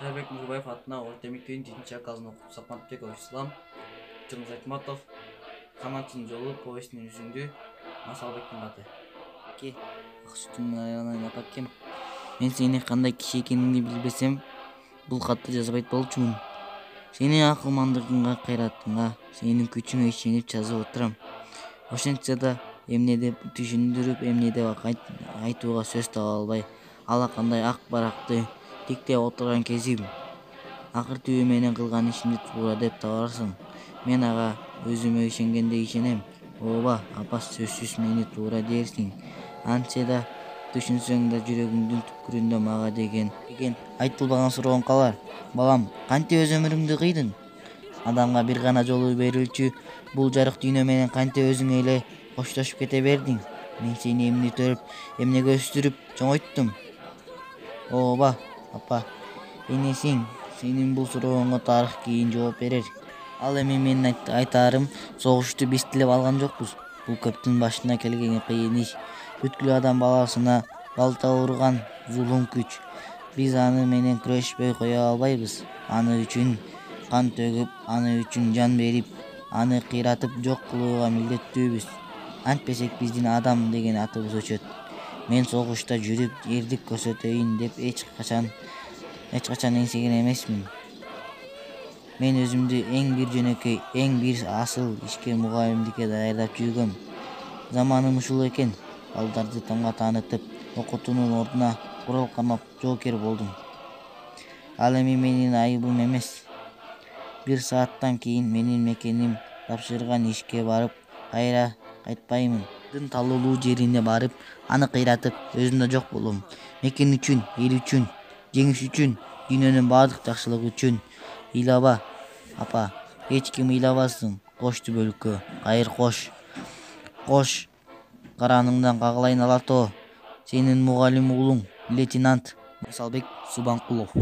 Шайбек Нурбаев атындағы орта мектебinin 7-ші классын оқушысы Сапматбеков Ислам, Чыңгыз Айтматов, Каманчынын жолу повестінің жүзүндүү Масалбектин баты. Ке, Аксүтүн аялынан апакем. Мен сени кандай киши экениңди билбесем, бул катты жазбайт болчумун. Сенин акылмандыгыңа, кайратыңа, сенин күчүңө ишенип жазып отурам. Ошентсе да эмне деп түшүндүрүп, эмне деп айтууга сөз таба албай, алакандай ак баракты тиктеп отурган кезим. Акыр түбү менен кылган ишимди туура деп табарсың. Мен ага өзүмө ишенгенде ишенем. Ооба, апа, сөзсүз мени туура дээрсиң. Антсе да түшүнсөң да жүрөгүңдүн түпкүрүндө мага деген айтылбаган сурооң калар. Балам, кантип өз өмүрүңдү кыйдың? Адамга бир гана жолу берилчү бул жарык дүйнө менен кантип өзүң эле коштошуп кете бердиң? Мен сени эмне төрүп, эмнеге өстүрүп чоңойттум? Ооба, апа, энесиң. Сенин бул сурооңо тарых кийин жооп берер. Ал эми менин айтаарым, согушту биз тилеп алган жокпуз. Бул көптүн башына келген кыйын иш. Бүткүл адам баласына балта урган зулум күч. Биз аны менен күрөшпөй кое албайбыз. Аны үчүн кан төгүп, аны үчүн жан берип, аны кыйратып жок кылууга милдеттүүбүз. Антпесек биздин адам деген атыбыз өчөт. Мен согушта жүрүп, эрдик көрсөтөйүн деп эч качан эңсеген эмесмин. Мен өзүмдү эң бир жөнөкөй, эң бир асыл ишке мугалимдикке даярдап жүргөм. Заманым ушул экен. Балдарды тамга таанытып, окутуунун ордуна курал камап жоокер болдум. Ал эми менин айыбым эмес. Бир сааттан кийин менин мекеним тапшырган ишке барып, кайра кайтпаймын. Дын талуулуу жерине барып, аны кыйратып, өзүндө жок болом. Мекен үчүн, эл үчүн, жеңиш үчүн, дүйнөнүн баардык жакшылыгы үчүн. Ыйлаба, апа, эч ким ыйлабасын. Кош түбөлүккө, кайыр кош. Кош, караныңдан кагылайын ала тоо. Сенин мугалим уулуң, лейтенант Масалбек Субанкулов.